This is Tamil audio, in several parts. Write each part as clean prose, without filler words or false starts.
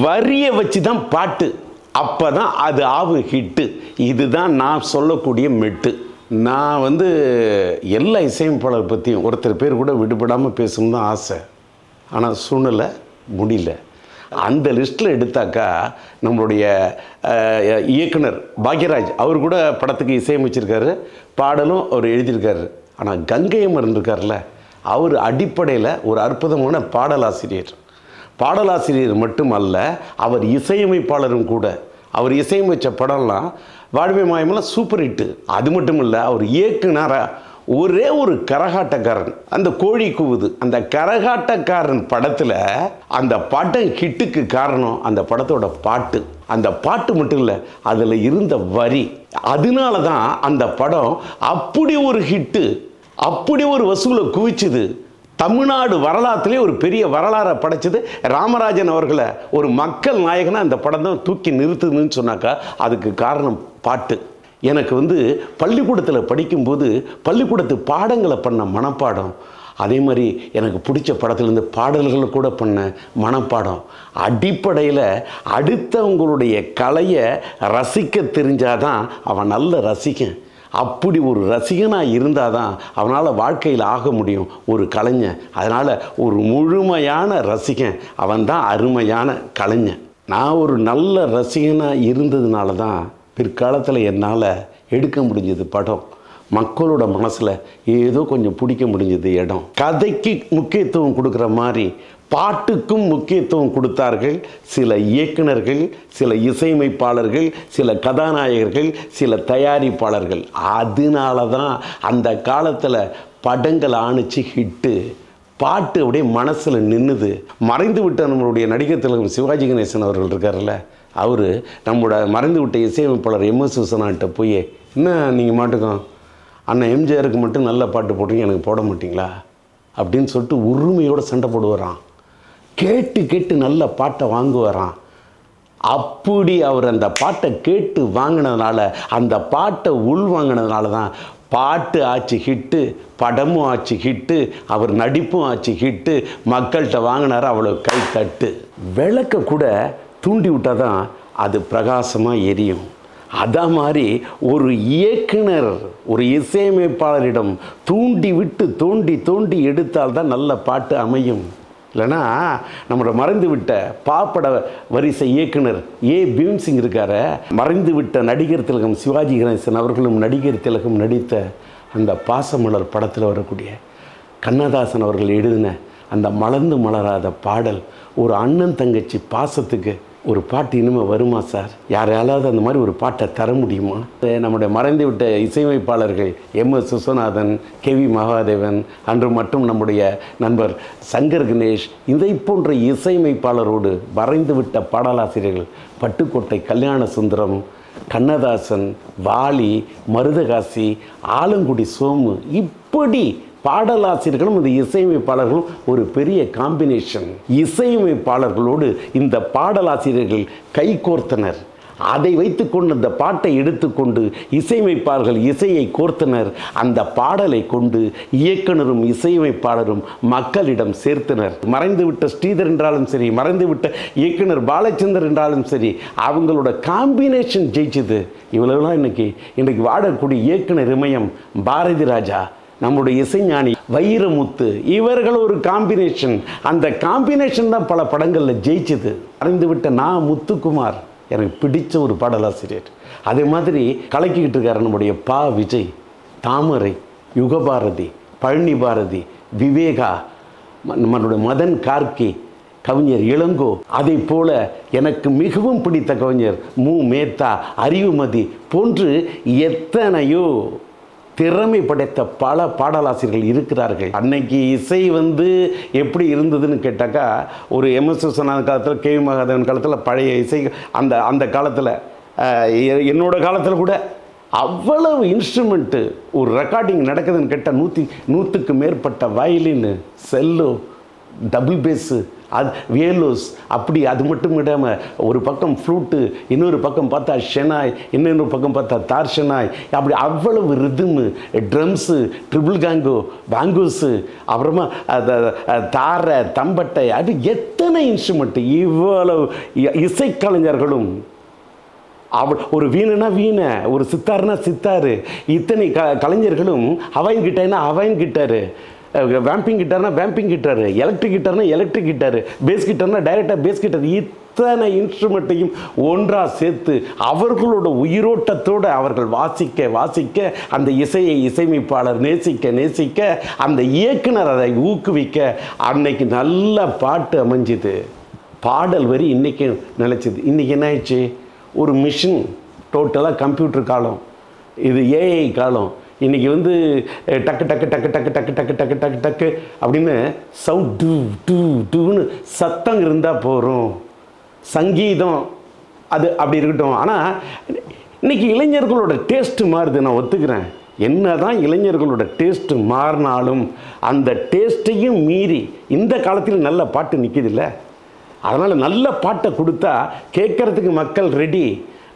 வரியை வச்சு தான் பாட்டு, அப்போ தான் அது ஆவு ஹிட்டு. இதுதான் நான் சொல்லக்கூடிய மெட்டு. நான் எல்லா இசையமைப்பாளர் பற்றியும் ஒருத்தர் பேர் கூட விடுபடாமல் பேசணும்னு தான் ஆசை. ஆனால் சூழ்நிலை முடியல. அந்த லிஸ்ட்டில் எடுத்தாக்கா நம்மளுடைய இயக்குனர் பாக்யராஜ் அவர் கூட படத்துக்கு இசையமைச்சிருக்காரு, பாடலும் அவர் எழுதியிருக்காரு. ஆனால் கங்கை அமரன் இருக்கார்ல, அவர் அடிப்படையில் ஒரு அற்புதமான பாடலாசிரியர். பாடலாசிரியர் மட்டுமல்ல, அவர் இசையமைப்பாளரும் கூட. அவர் இசையமைச்ச படம்லாம் வாழ்வே மாயமெல்லாம் சூப்பர் ஹிட்டு. அது மட்டும் இல்லை, அவர் இயக்குனராக ஒரே ஒரு கரகாட்டக்காரன், அந்த கோழி கூவுது, அந்த கரகாட்டக்காரன் படத்தில் அந்த படம் ஹிட்டுக்கு காரணம் அந்த படத்தோட பாட்டு. அந்த பாட்டு மட்டும் இல்லை, அதில் இருந்த வரி. அதனால தான் அந்த படம் அப்படி ஒரு ஹிட்டு, அப்படி ஒரு வசூலை குவிச்சுது. தமிழ்நாடு வரலாற்றிலே ஒரு பெரிய வரலாறை படைச்சது ராமராஜன் அவர்களை ஒரு மக்கள் நாயகனாக அந்த படம் தான் தூக்கி நிறுத்துதுன்னு சொன்னாக்கா அதுக்கு காரணம் பாட்டு. எனக்கு பள்ளிக்கூடத்தில் படிக்கும்போது பள்ளிக்கூடத்து பாடங்களை பண்ண மனப்பாடம், அதே மாதிரி எனக்கு பிடிச்ச படத்துலேருந்து பாடல்களை கூட பண்ண மனப்பாடம். அடிப்படையில் அடுத்தவங்களுடைய கலையை ரசிக்க தெரிஞ்சாதான் அவன் நல்ல ரசிகன். அப்படி ஒரு ரசிகனாக இருந்தால் தான் அவனால் வாழ்க்கையில் ஆக முடியும் ஒரு கலைஞன். அதனால் ஒரு முழுமையான ரசிகன் அவன் தான் அருமையான கலைஞன். நான் ஒரு நல்ல ரசிகனாக இருந்ததுனால தான் பிற்காலத்தில் என்னால் எடுக்க முடிஞ்சது படம். மக்களோட மனசில் ஏதோ கொஞ்சம் பிடிக்க முடிஞ்சது இடம். கதைக்கு முக்கியத்துவம் கொடுக்குற மாதிரி பாட்டுக்கும் முக்கியத்துவம் கொடுத்தார்கள் சில இயக்குனர்கள், சில இசையமைப்பாளர்கள், சில கதாநாயகர்கள், சில தயாரிப்பாளர்கள். அதனால தான் அந்த காலத்தில் படங்கள் ஆணிச்சு ஹிட்டு. பாட்டு அப்படியே மனசில் நின்றுது. மறைந்து விட்ட நம்மளுடைய நடிகர் திலகம் சிவாஜி கணேசன் அவர்கள் இருக்கார்ல, அவர் நம்மளோட மறைந்து விட்ட இசையமைப்பாளர் எம்எஸ் விஸ்வநாட்ட போய், என்ன நீங்கள் மாட்டுக்கும் அண்ணன் எம்ஜிஆருக்கு மட்டும் நல்ல பாட்டு போடுறீங்க, எனக்கு போட மாட்டிங்களா அப்படின்னு சொல்லிட்டு உரிமையோடு சண்டை போடுவாரான். கேட்டு கேட்டு நல்ல பாட்டை வாங்குவாரான். அப்படி அவர் அந்த பாட்டை கேட்டு வாங்கினதுனால, அந்த பாட்டை உள் வாங்கினதுனால தான் பாட்டு ஆச்சு ஹிட்டு, படமும் ஆச்சு ஹிட்டு, அவர் நடிப்பும் ஆச்சு ஹிட்டு. மக்கள்கிட்ட வாங்கினார் அவ்வளோ கை தட்டு. விளக்க கூட தூண்டி விட்டால் தான் அது பிரகாசமாக எரியும். அதான் மாதிரி ஒரு இயக்குனர் ஒரு இசையமைப்பாளரிடம் தூண்டி விட்டு தோண்டி தோண்டி எடுத்தால் தான் நல்ல பாட்டு அமையும். இல்லைனா நம்மளோட மறைந்து விட்ட பாப்பட வரிசை இயக்குனர் பீம்சிங் இருக்கார, மறைந்து விட்ட நடிகர் திலகம் சிவாஜி கணேசன் அவர்களும் நடிகர் திலகம் நடித்த அந்த பாசமலர் படத்தில் வரக்கூடிய கண்ணதாசன் அவர்கள் எழுதின அந்த மலர்ந்து மலராத பாடல், ஒரு அண்ணன் தங்கச்சி பாசத்துக்கு ஒரு பாட்டு இனிமேல் வருமா சார்? யாராவது அந்த மாதிரி ஒரு பாட்டை தர முடியுமா? நம்முடைய மறைந்து விட்ட இசையமைப்பாளர்கள் எம்எஸ் விஸ்வநாதன், கேவி மகாதேவன், அன்று மட்டும் நம்முடைய நண்பர் சங்கர் கணேஷ், இதை போன்ற இசையமைப்பாளரோடு மறைந்து விட்ட பாடலாசிரியர்கள் பட்டுக்கோட்டை கல்யாண சுந்தரம், கண்ணதாசன், வாலி, மருதகாசி, ஆலங்குடி சோமு, இப்படி பாடலாசிரியர்களும் இந்த இசையமைப்பாளர்களும் ஒரு பெரிய காம்பினேஷன். இசையமைப்பாளர்களோடு இந்த பாடலாசிரியர்கள் கைகோர்த்தனர். அதை வைத்துக்கொண்டு அந்த பாட்டை எடுத்துக்கொண்டு இசையமைப்பாளர்கள் இசையை கோர்த்தனர். அந்த பாடலை கொண்டு இயக்குனரும் இசையமைப்பாளரும் மக்களிடம் சேர்த்தனர். மறைந்துவிட்ட ஸ்ரீதர் என்றாலும் சரி, மறைந்துவிட்ட இயக்குனர் பாலச்சந்தர் என்றாலும் சரி, அவங்களோட காம்பினேஷன் ஜெயிச்சது. இவ்வளவுலாம் இன்னைக்கு வாடக்கூடிய இயக்குனர் இமயம் பாரதி ராஜா, நம்முடைய இசைஞானி வைரமுத்து, இவர்கள் ஒரு காம்பினேஷன். அந்த காம்பினேஷன் தான் பல படங்களில் ஜெயிச்சது. அறிந்துவிட்ட நான் முத்துக்குமார் எனக்கு பிடிச்ச ஒரு பாடலாசிரியர். அதே மாதிரி கலக்கிக்கிட்டு இருக்காரு நம்முடைய பா விஜய், தாமரை, யுகபாரதி, பழனி பாரதி, விவேகா, நம்மளுடைய மதன் கார்கி, கவிஞர் இளங்கோ, அதை போல எனக்கு மிகவும் பிடித்த கவிஞர் மு மேத்தா, அறிவுமதி போன்று எத்தனையோ திறமை படைத்த பல பாடலாசிரியர்கள் இருக்கிறார்கள். அன்னைக்கு இசை எப்படி இருந்ததுன்னு கேட்டாக்கா, ஒரு எம்எஸ் விஸ்வநாதன் காலத்தில், கேவி மகாதேவன் காலத்தில், பழைய இசை அந்த காலத்தில், என்னோட காலத்தில் கூட அவ்வளவு இன்ஸ்ட்ருமெண்ட்டு ஒரு ரெக்கார்டிங் நடக்குதுன்னு கேட்டால் 100க்கு மேற்பட்ட வயலின், செல்லோ, டபுள் பேஸு, அது வேலூஸ் அப்படி. அது மட்டும் இல்லாமல் ஒரு பக்கம் ஃப்ளூட்டு, இன்னொரு பக்கம் பார்த்தா ஷெனாய், இன்னொரு பக்கம் பார்த்தா தார்ஷனாய், அப்படி அவ்வளவு ரிதமு, ட்ரம்ஸு, ட்ரிபிள் காங்கோ, பாங்கோஸு, அப்புறமா தாரை, தம்பட்டை, அது எத்தனை இன்ஸ்ட்ருமெண்ட்டு. இவ்வளவு இசைக்கலைஞர்களும் ஒரு வீணுனா வீணை, ஒரு சித்தாருனா சித்தாரு, இத்தனை கலைஞர்களும் ஹவாயின் கிட்டார்னா ஹவாயின் கிட்டாரு, வேம்பிங் கிட்டார்னா வேம்பிங் கிட்டாரு, எலக்ட்ரிக் கிட்டார்னா எலக்ட்ரிக் கிட்டாரு, பேஸ் கிட்டார்னா டைரெக்டாக பேஸ் கிட்டார், இத்தனை இன்ஸ்ட்ருமெண்ட்டையும் ஒன்றாக சேர்த்து அவர்களோட உயிரோட்டத்தோடு அவர்கள் வாசிக்க வாசிக்க அந்த இசையை இசையமைப்பாளர் நேசிக்க நேசிக்க அந்த இயக்குனர் அதை ஊக்குவிக்க அன்னைக்கு நல்ல பாட்டு அமைஞ்சுது. பாடல் வரி இன்றைக்கி நிலச்சிது. இன்றைக்கி என்ன ஆயிடுச்சு? ஒரு மிஷின், டோட்டலாக கம்ப்யூட்டர் காலம், இது ஏஐ காலம். இன்றைக்கி வந்து டக்கு டக்கு டக்கு டக்கு டக்கு டக்கு டக்கு டக்கு டக்கு அப்படின்னு சவுண்ட் டூ டூ டூன்னு சத்தம் இருந்தால் போகிறோம். சங்கீதம் அது அப்படி இருக்கட்டும். ஆனால் இன்றைக்கி இளைஞர்களோட டேஸ்ட்டு மாறுது, நான் ஒத்துக்கிறேன். என்ன தான் இளைஞர்களோட டேஸ்ட்டு மாறினாலும் அந்த டேஸ்ட்டையும் மீறி இந்த காலத்தில் நல்ல பாட்டு நிற்கிதில்ல. அதனால் நல்ல பாட்டை கொடுத்தா கேட்கறதுக்கு மக்கள் ரெடி,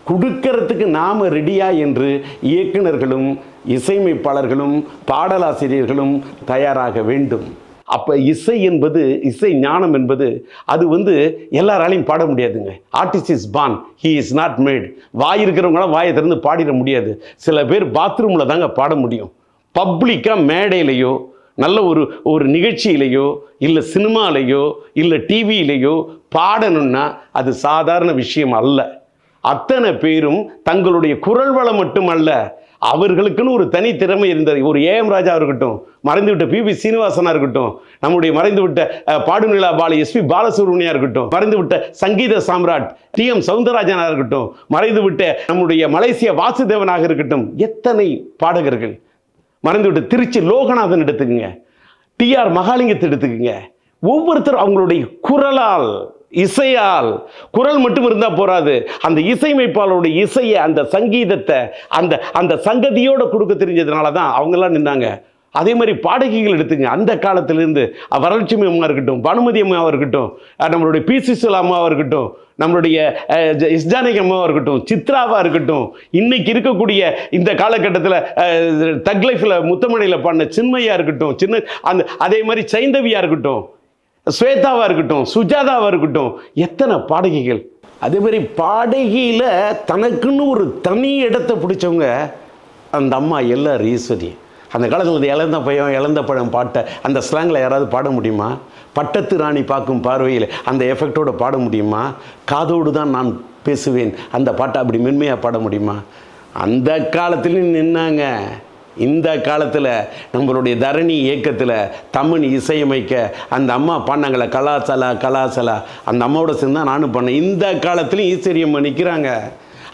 கொடுக்கறதுக்கு நாம் ரெடியா என்று இயக்குனர்களும் இசையமைப்பாளர்களும் பாடலாசிரியர்களும் தயாராக வேண்டும். அப்போ இசை என்பது, இசை ஞானம் என்பது அது வந்து எல்லாராலையும் பாட முடியாதுங்க. Artist is born, he is not made. வாய் இருக்கிறவங்களாம் வாயை திறந்து பாடிட முடியாது. சில பேர் பாத்ரூமில் தாங்க பாட முடியும். பப்ளிக்காக மேடையிலையோ நல்ல ஒரு நிகழ்ச்சியிலையோ இல்லை சினிமாலேயோ இல்லை டிவியிலையோ பாடணும்னா அது சாதாரண விஷயம் அல்ல. அத்தனை பேரும் தங்களுடைய குரல் வளம் மட்டுமல்ல, அவர்களுக்குன்னு ஒரு தனி திறமை இருந்தது. ஒரு ஏஎம் ராஜா இருக்கட்டும், மறைந்துவிட்ட பி சீனிவாசனா இருக்கட்டும், நம்முடைய மறைந்துவிட்ட பாடுநிலா பால எஸ்பி பாலசுப்ரமணியா இருக்கட்டும், மறைந்துவிட்ட சங்கீத சாம்ராட் TM சவுந்தரராஜனா இருக்கட்டும், மறைந்துவிட்ட நம்முடைய மலேசிய வாசுதேவனாக இருக்கட்டும், எத்தனை பாடகர்கள். மறைந்துவிட்ட திருச்சி லோகநாதன் எடுத்துக்கங்க, TR மகாலிங்கத்தை எடுத்துக்கங்க. ஒவ்வொருத்தரும் அவங்களுடைய குரலால், இசையால், குரல் மட்டும் இருந்தால் போராது, அந்த இசையமைப்பாளருடைய இசையை, அந்த சங்கீதத்தை, அந்த சங்கதியோட கொடுக்க தெரிஞ்சதுனால தான் அவங்கெல்லாம் நின்னாங்க. அதே மாதிரி பாடகிகள் எடுத்துங்க. அந்த காலத்திலிருந்து வரலட்சுமி அம்மா இருக்கட்டும், பானுமதி அம்மாவாக இருக்கட்டும், நம்மளுடைய பி சுசீலா அம்மாவாக இருக்கட்டும், நம்மளுடைய எஸ் ஜானகி அம்மாவாக இருக்கட்டும், சித்ராவாக இருக்கட்டும், இன்னைக்கு இருக்கக்கூடிய இந்த காலகட்டத்தில் தக் லைஃப்பில் முத்தமணியில் பாடின சின்மையாக இருக்கட்டும், அதே மாதிரி சைந்தவியாக இருக்கட்டும், ஸ்வேதாவாக இருக்கட்டும், சுஜாதாவாக இருக்கட்டும், எத்தனை பாடகிகள். அதே மாதிரி பாடகியில் தனக்குன்னு ஒரு தனி இடத்தை பிடிச்சவங்க அந்த அம்மா எல்லாரும் ஈஸ்வரி. அந்த காலத்தில் இழந்த பையன் இழந்த பழம் பாட்டை அந்த ஸ்லாங்கில் யாராவது பாட முடியுமா? பட்டத்து ராணி பார்க்கும் பார்வையில் அந்த எஃபெக்டோடு பாட முடியுமா? காதோடு தான் நான் பேசுவேன் அந்த பாட்டை அப்படி மென்மையாக பாட முடியுமா? அந்த காலத்துலேயும் நின்னாங்க. இந்த காலத்தில் நம்மளுடைய தரணி இயக்கத்தில் தமிழ் இசையமைக்க அந்த அம்மா பாடினாங்களே, கலாசலா கலாசலா, அந்த அம்மாவோட சேர்ந்து தான் நானும் பண்ணேன். இந்த காலத்துலையும் ஈஸ்வரியம்மா நிற்கிறாங்க.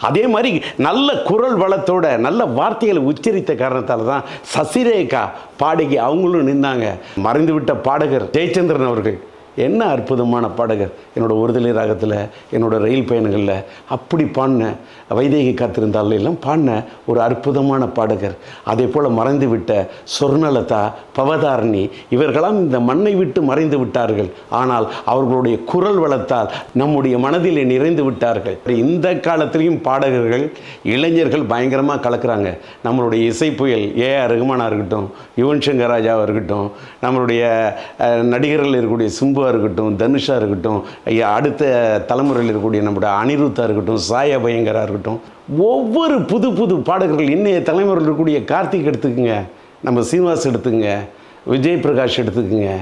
அதே மாதிரி நல்ல குரல் வளத்தோட நல்ல வார்த்தைகளை உச்சரித்த காரணத்தால் தான் சசிரேகா பாடகி அவங்களும் நின்னாங்க. மறைந்துவிட்ட பாடகர் ஜெயச்சந்திரன் அவர்கள் என்ன அற்புதமான பாடகர். என்னோட ஒருதலை ராகத்தில், என்னோட ரயில் பயணங்களில் அப்படி பாடின, வைதேகி காத்திருந்தால் எல்லாம் பாடின ஒரு அற்புதமான பாடகர். அதே போல் மறைந்து விட்ட சொர்ணலதா, பவதாரணி, இவர்களாம் இந்த மண்ணை விட்டு மறைந்து விட்டார்கள். ஆனால் அவர்களுடைய குரல் வளத்தால் நம்முடைய மனதிலே நிறைந்து விட்டார்கள். இந்த காலத்திலையும் பாடகர்கள், இளைஞர்கள் பயங்கரமாக கலக்கிறாங்க. நம்மளுடைய இசை புயல் AR ரகுமானாக இருக்கட்டும், யுவன் சங்கர் ராஜாவாக இருக்கட்டும், நம்மளுடைய நடிகர்கள் இருக்கக்கூடிய சிம்புவாக இருக்கட்டும், தனுஷா இருக்கட்டும், அடுத்த தலைமுறையில் இருக்கக்கூடிய நம்முடைய அனிருத்தா இருக்கட்டும், சாயா பயங்கரா இருக்கட்டும், ஒவ்வொரு புது புது பாடகர்கள். இன்னைய தலைமுறையில் இருக்கக்கூடிய கார்த்திக் எடுத்துக்குங்க, நம்ம சீனிவாஸ் எடுத்துங்க, விஜய் பிரகாஷ் எடுத்துக்குங்க,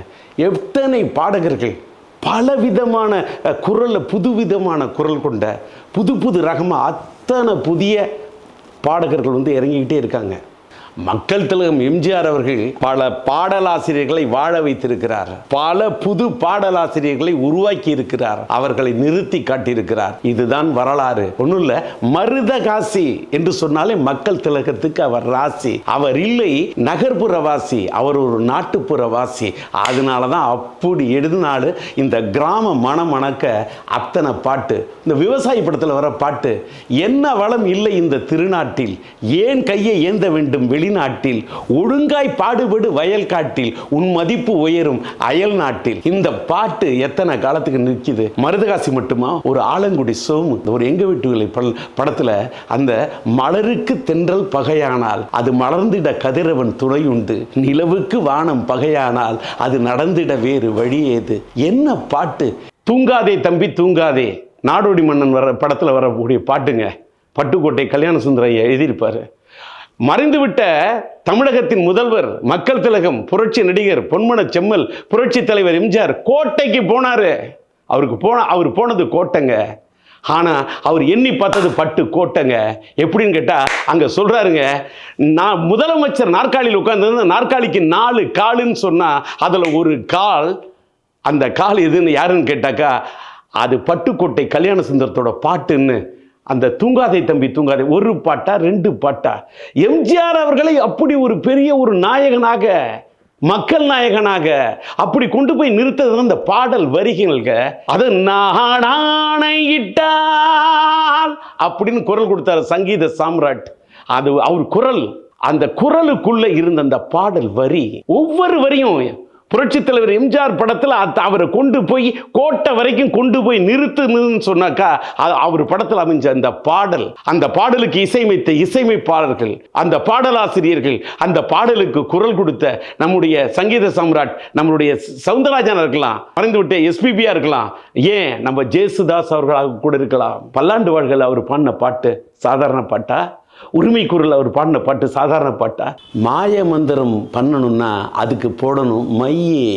எத்தனை பாடகர்கள் பலவிதமான குரலில் புதுவிதமான குரல் கொண்ட புது புது ரகமாக அத்தனை புதிய பாடகர்கள் வந்து இறங்கிக்கிட்டே இருக்காங்க. மக்கள் திலகம் எம்ஜிஆர் அவர்கள் பல பாடலாசிரியர்களை வாழ வைத்திருக்கிறார். பல புது பாடலாசிரியர்களை உருவாக்கி இருக்கிறார். அவர்களை நிறுத்தி காட்டியிருக்கிறார். இதுதான் வரலாறு. ஒன்றும் இல்லை, மருதகாசி என்று சொன்னாலே மக்கள் திலகத்துக்கு அவர் ராசி. அவர் இல்லை நகர்ப்புறவாசி, அவர் ஒரு நாட்டுப்புறவாசி. அதனால தான் அப்படி எழுதினாலு இந்த கிராம மணக்க அத்தனை பாட்டு. இந்த விவசாய படத்தில் வர பாட்டு, என்ன வளம் இல்லை இந்த திருநாட்டில், ஏன் கையை ஏந்த வேண்டும் வெளி வெளிநாட்டில், ஒழுங்காய் பாடுபடு வயல் காட்டில், உன் மதிப்பு உயரும் அயல் நாட்டில். இந்த பாட்டு எத்தனை காலத்துக்கு நிற்குது? மருதகாசி மட்டுமா? ஒரு ஆலங்குடி சோமு, ஒரு எங்க வீட்டுகளை படத்துல அந்த மலருக்கு தென்றல் பகையானால் அது மலர்ந்திட கதிரவன் துணை உண்டு, நிலவுக்கு வானம் பகையானால் அது நடந்திட வேறு வழி ஏது. என்ன பாட்டு! தூங்காதே தம்பி தூங்காதே, நாடோடி மன்னன் வர படத்தில் வரக்கூடிய பாட்டுங்க. பட்டுக்கோட்டை கல்யாண சுந்தரம் எழுதியிருப்பார். மறைந்துவிட்ட தமிழகத்தின் முதல்வர், மக்கள் திலகம், புரட்சி நடிகர் பொன்மன செம்மல், புரட்சி தலைவர் எம்ஜிஆர் கோட்டைக்கு போனார். அவர் போனது கோட்டைங்க. ஆனால் அவர் எண்ணி பார்த்தது பட்டு கோட்டைங்க. எப்படின்னு கேட்டால் அங்கே சொல்கிறாருங்க, நான் முதலமைச்சர் நாற்காலியில் உட்கார்ந்து நாற்காலிக்கு 4 காலுன்னு சொன்னால் அதில் ஒரு கால், அந்த கால் எதுன்னு யாருன்னு கேட்டாக்கா அது பட்டுக்கோட்டை கல்யாண சுந்தரத்தோட பாட்டுன்னு. அந்த தூங்காதே தம்பி தூங்காதே ஒரு பாட்டா 2 பாட்டா? எம்ஜிஆர் அவர்களை அப்படி ஒரு பெரிய ஒரு நாயகனாக, மக்கள் நாயகனாக அப்படி கொண்டு போய் நிறுத்தது அந்த பாடல் வரிகளுங்க. அது நாணயிட்டால் அப்படின்னு குரல் கொடுத்தார் சங்கீத சாம்ராட். அது அவர் குரல், அந்த குரலுக்குள்ள இருந்த அந்த பாடல் வரி, ஒவ்வொரு வரியும் புரட்சி தலைவர் எம்ஜிஆர் படத்தில் அவரை கொண்டு போய் கோட்டை வரைக்கும் கொண்டு போய் நிறுத்துன்னு சொன்னாக்கா அவர் படத்தில் அமைஞ்ச அந்த பாடல், அந்த பாடலுக்கு இசையமைத்த இசையமைப்பாளர்கள், அந்த பாடலாசிரியர்கள், அந்த பாடலுக்கு குரல் கொடுத்த நம்முடைய சங்கீத சம்ராட் நம்மளுடைய சவுந்தரராஜன் இருக்கலாம், மறைந்துவிட்ட எஸ்பிபியா இருக்கலாம், ஏன் நம்ம ஜேசுதாஸ் அவர்களாக கூட இருக்கலாம். பல்லாண்டு வாழ்கள் அவர் பாடின பாட்டு சாதாரண பாட்டா? உரிமை குரல் அவர் பாடின பாட்டு சாதாரண பாட்டா? மாய மந்திரம் பண்ணணும்னா அதுக்கு போடணும் மையே.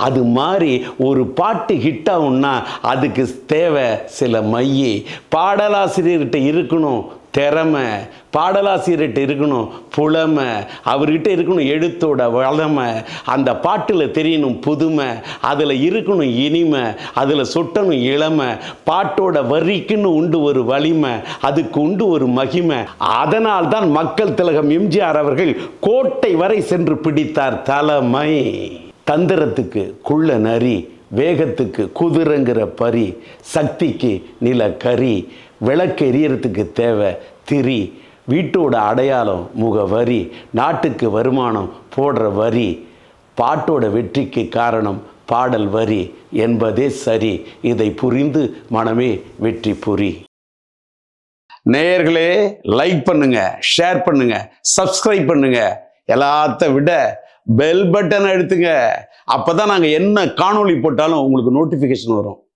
அது மாதிரி ஒரு பாட்டு ஹிட் ஆகும்னா அதுக்கு தேவை சில மையே. பாடலாசிரியர்கிட்ட இருக்கணும் திறமை, பாடலாசிரியர்கிட்ட இருக்கணும் புலமை, அவர்கிட்ட இருக்கணும் எழுத்தோட வளமை, அந்த பாட்டில் தெரியணும் புதுமை, அதில் இருக்கணும் இனிமை, அதில் சொட்டணும் இளமை, பாட்டோட வரிக்குன்னு உண்டு ஒரு வலிமை, அதுக்கு உண்டு ஒரு மகிமை. அதனால் தான் மக்கள் திலகம் எம்ஜிஆர் அவர்கள் கோட்டை வரை சென்று பிடித்தார் தலைமை. தந்திரத்துக்கு குள்ள நரி, வேகத்துக்கு குதிரைங்கிற பரி, சக்திக்கு நிலக்கரி, விளக்கு எரியறதுக்கு தேவை திரி, வீட்டோட அடையாளம் முகவரி, நாட்டுக்கு வருமானம் போடுற வரி, பாட்டோட வெற்றிக்கு காரணம் பாடல் வரி என்பதே சரி. இதை புரிந்து மனமே வெற்றி புரி. நேயர்களே, லைக் பண்ணுங்க, ஷேர் பண்ணுங்க, சப்ஸ்கிரைப் பண்ணுங்க. எல்லாத்த விட பெல் பட்டன் அழுத்துங்க. அப்பதான் நாங்கள் என்ன காணொளி போட்டாலும் உங்களுக்கு நோட்டிஃபிகேஷன் வரும்.